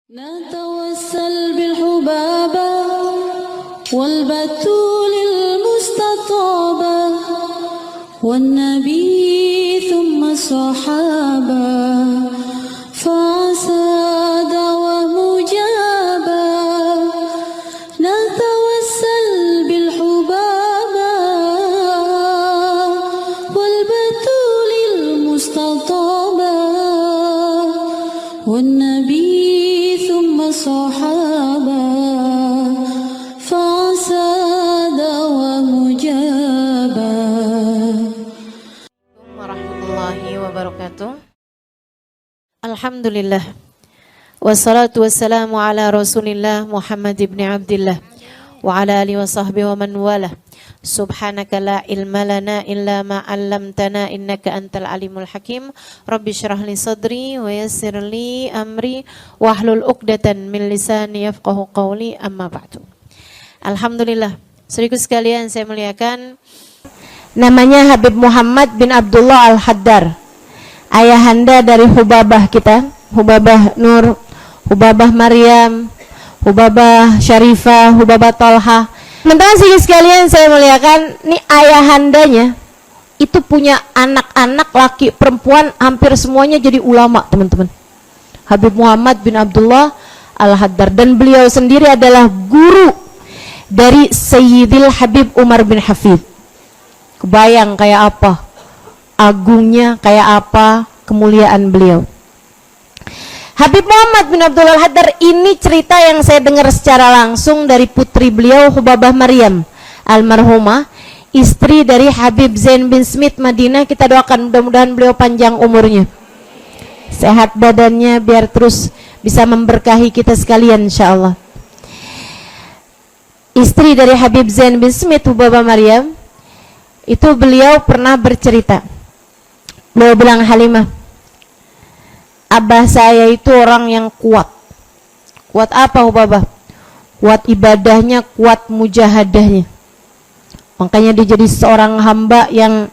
نتوسل بالحبابة والبتول المستطابة والنبي ثم الصحابة فعسى دعوة مجابة نتوسل بالحبابة والبتول المستطابة والنبي صحابة فعسى دعوة مجابة. Warahmatullahi wabarakatuh. Alhamdulillah. Wassalatu wassalamu ala Rasulillah Muhammad ibn Abdillah wa ala alihi wa sahbihi wa man wala. Subhanaka la ilma lana illa ma 'allamtana innaka antal alimul hakim. Rabbi shrah li sadri wa yassir li amri wahlul 'uqdatan min lisani yafqahu qawli, amma ba'du. Alhamdulillah, saudaraku sekalian saya muliakan, namanya Habib Muhammad bin Abdullah Al-Haddar, ayahanda dari Hubabah kita, Hubabah Nur, Hubabah Maryam, Hubabah Syarifah, Hubabah Tolha. Teman-teman sekalian saya muliakan, nih ayahandanya itu punya anak-anak laki perempuan hampir semuanya jadi ulama, teman-teman. Habib Muhammad bin Abdullah Al-Haddar, dan beliau sendiri adalah guru dari Sayyidil Habib Umar bin Hafid. Kebayang kayak apa agungnya, kayak apa kemuliaan beliau. Habib Muhammad bin Abdullah Al-Haddar ini cerita yang saya dengar secara langsung dari putri beliau, Hubabah Maryam almarhumah, istri dari Habib Zain bin Smith Madinah. Kita doakan mudah-mudahan beliau panjang umurnya, sehat badannya, biar terus bisa memberkahi kita sekalian insyaallah. Istri dari Habib Zain bin Smith, Hubabah Maryam, itu beliau pernah bercerita. Beliau bilang, Halimah, abah saya itu orang yang kuat. Kuat apa Hubabah? Kuat ibadahnya, kuat mujahadahnya. Makanya dia jadi seorang hamba yang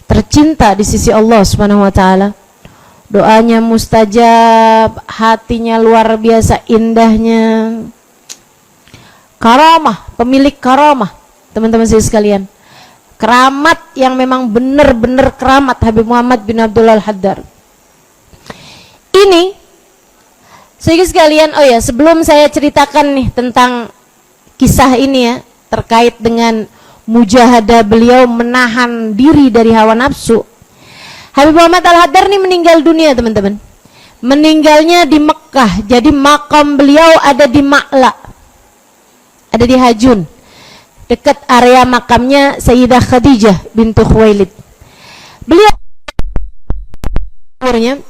tercinta di sisi Allah Subhanahu wa taala. Doanya mustajab, hatinya luar biasa indahnya. Karamah, pemilik karamah, teman-teman sekalian. Keramat yang memang benar-benar keramat Habib Muhammad bin Abdullah Al-Haddar. Ini sekalian, oh ya, sebelum saya ceritakan nih tentang kisah ini ya, terkait dengan mujahadah beliau menahan diri dari hawa nafsu. Habib Muhammad Al-Haddar nih meninggal dunia, teman-teman. Meninggalnya di Mekah, jadi makam beliau ada di Ma'la, ada di Hajun, dekat area makamnya Sayyidah Khadijah bintu Khuwailid. Beliau umurnya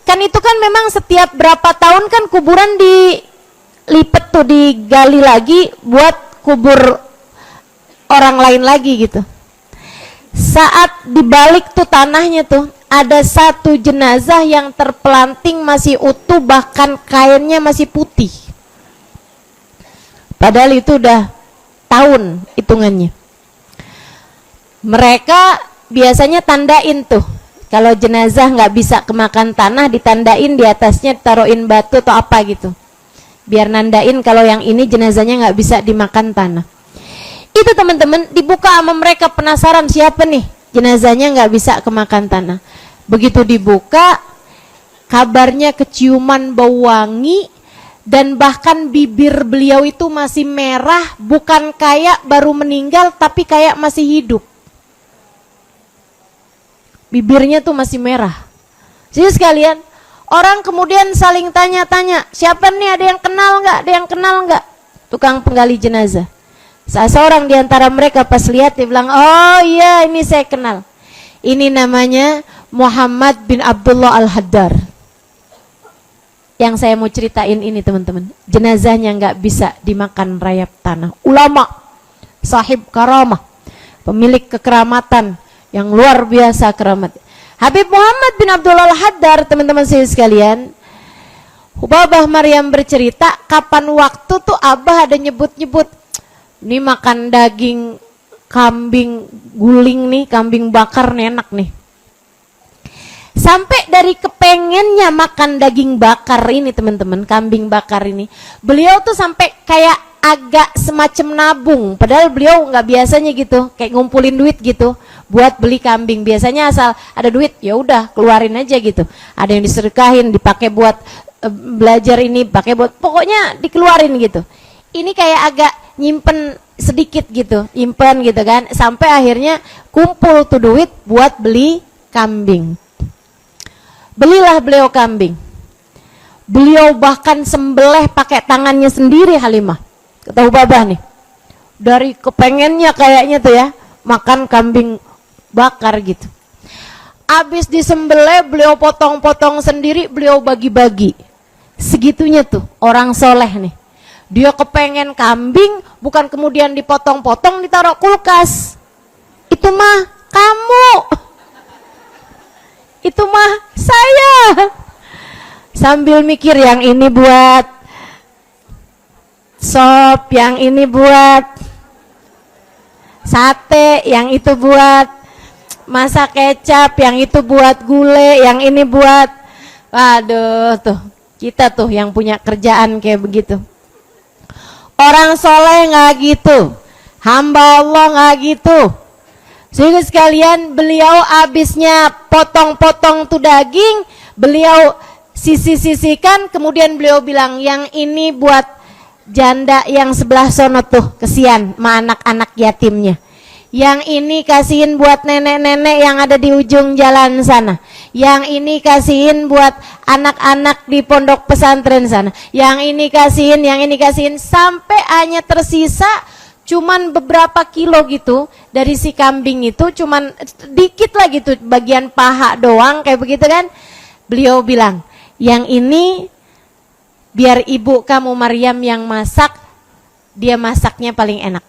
kan itu kan memang setiap berapa tahun kan kuburan dilipat tuh, digali lagi buat kubur orang lain lagi gitu. Saat dibalik tuh tanahnya tuh ada satu jenazah yang terpelanting masih utuh, bahkan kainnya masih putih. Padahal itu udah tahun hitungannya. Mereka biasanya tandain tuh, kalau jenazah nggak bisa kemakan tanah, ditandain di atasnya, taruhin batu atau apa gitu, biar nandain kalau yang ini jenazahnya nggak bisa dimakan tanah. Itu teman-teman dibuka sama mereka, penasaran siapa nih jenazahnya nggak bisa kemakan tanah. Begitu dibuka, kabarnya keciuman bau wangi, dan bahkan bibir beliau itu masih merah, bukan kayak baru meninggal tapi kayak masih hidup. Bibirnya tuh masih merah. Jadi sekalian, orang kemudian saling tanya-tanya, siapa nih, ada yang kenal nggak, ada yang kenal nggak tukang penggali jenazah. Seorang di antara mereka pas lihat dia bilang, oh iya ini saya kenal, ini namanya Muhammad bin Abdullah Al-Haddar. Yang saya mau ceritain ini teman-teman, jenazahnya nggak bisa dimakan rayap tanah. Ulama, sahib karamah, pemilik kekeramatan yang luar biasa keramat. Habib Muhammad bin Abdullah Al-Haddar, teman-teman sekalian, Hubabah Maryam bercerita, kapan waktu tuh abah ada nyebut-nyebut, ini makan daging kambing guling nih, kambing bakar nih, enak nih. Sampai dari kepengennya makan daging bakar ini teman-teman, kambing bakar ini, beliau tuh sampai kayak agak semacam nabung, padahal beliau nggak biasanya gitu, kayak ngumpulin duit gitu buat beli kambing. Biasanya asal ada duit ya udah keluarin aja gitu, ada yang disedekahin, dipakai buat belajar ini, pakai buat, pokoknya dikeluarin gitu. Ini kayak agak nyimpen sedikit gitu, nyimpen gitu kan, sampai akhirnya kumpul tuh duit buat beli kambing. Belilah beliau kambing. Beliau bahkan sembelih pakai tangannya sendiri Halimah. Tahu babah nih. Dari kepengennya kayaknya tuh ya, makan kambing bakar gitu. Abis disembelih beliau potong-potong sendiri, beliau bagi-bagi. Segitunya tuh orang soleh nih. Dia kepengen kambing, bukan kemudian dipotong-potong ditaruh kulkas. Itu mah kamu. Itu mah saya. Sambil mikir yang ini buat sop, yang ini buat sate, yang itu buat masak kecap, yang itu buat gulai, yang ini buat, aduh tuh, kita tuh yang punya kerjaan kayak begitu. Orang soleh nggak gitu, hamba Allah nggak gitu. Sehingga sekalian beliau abisnya potong-potong tuh daging, beliau sisihkan, kemudian beliau bilang yang ini buat janda yang sebelah sono tuh, kesian sama anak-anak yatimnya. Yang ini kasihin buat nenek-nenek yang ada di ujung jalan sana. Yang ini kasihin buat anak-anak di pondok pesantren sana. Yang ini kasihin, sampai hanya tersisa cuman beberapa kilo gitu dari si kambing itu, cuman dikit lah gitu, bagian paha doang kayak begitu kan. Beliau bilang, yang ini biar ibu kamu Maryam yang masak, dia masaknya paling enak.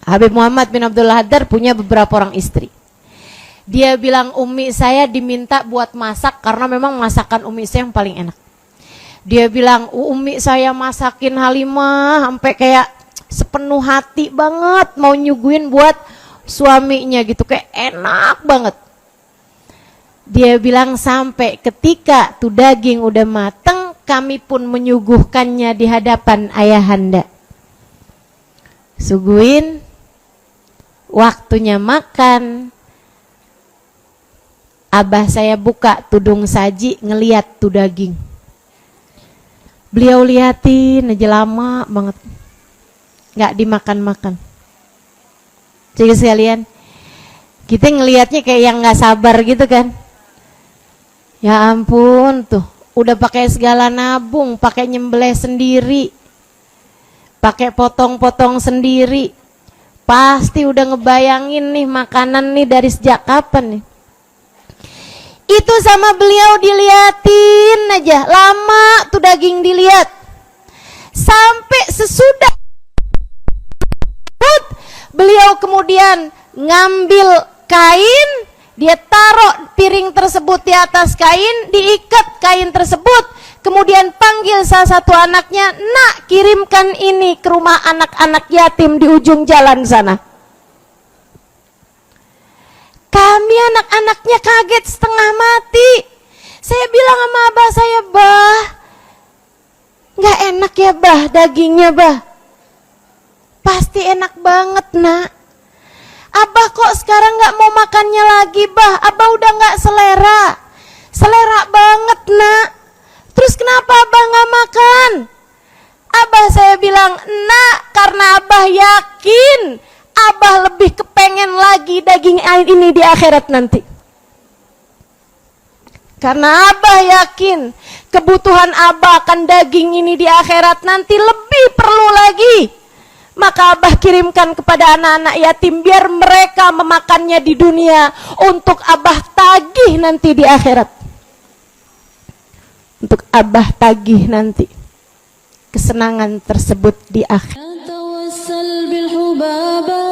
Habib Muhammad bin Abdul Haddar punya beberapa orang istri. Dia bilang, umi saya diminta buat masak karena memang masakan umi saya yang paling enak. Dia bilang, umi saya masakin Halimah sampai kayak sepenuh hati banget mau nyuguhin buat suaminya gitu, kayak enak banget. Dia bilang sampai ketika tuh daging udah mateng, kami pun menyuguhkannya di hadapan ayahanda. Suguhin, waktunya makan. Abah saya buka tudung saji, ngeliat tuh daging. Beliau liatin aja lama banget, nggak dimakan-makan. Jadi sekalian, kita ngelihatnya kayak yang nggak sabar gitu kan. Ya ampun tuh, udah pakai segala nabung, pakai nyembelih sendiri, pakai potong-potong sendiri. Pasti udah ngebayangin nih makanan nih dari sejak kapan nih. Itu sama beliau diliatin aja, lama tuh daging dilihat. Sampai sesudah beliau kemudian ngambil kain, dia taruh piring tersebut di atas kain, diikat kain tersebut, kemudian panggil salah satu anaknya, nak kirimkan ini ke rumah anak-anak yatim di ujung jalan sana. Kami anak-anaknya kaget setengah mati. Saya bilang sama abah saya, bah, nggak enak ya bah dagingnya bah. Pasti enak banget nak. Abah kok sekarang nggak mau makannya lagi bah? Abah udah nggak selera. Selera banget nak. Terus kenapa abah nggak makan? Abah saya bilang, nak, karena abah yakin abah lebih kepengen lagi daging ini di akhirat nanti. Karena abah yakin kebutuhan abah akan daging ini di akhirat nanti lebih perlu lagi. Maka abah kirimkan kepada anak-anak yatim biar mereka memakannya di dunia untuk abah tagih nanti di akhirat. Untuk abah tagih nanti kesenangan tersebut di akhirat. توسل بالحبابة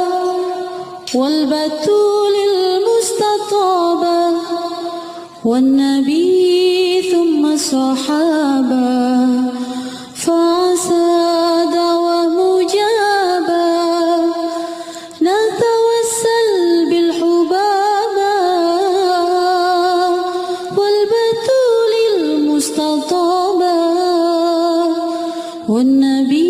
والبتول المستطابة والنبي ثم الصحابة فعسى دعوة مجابة نتوسل بالحبابة والنبي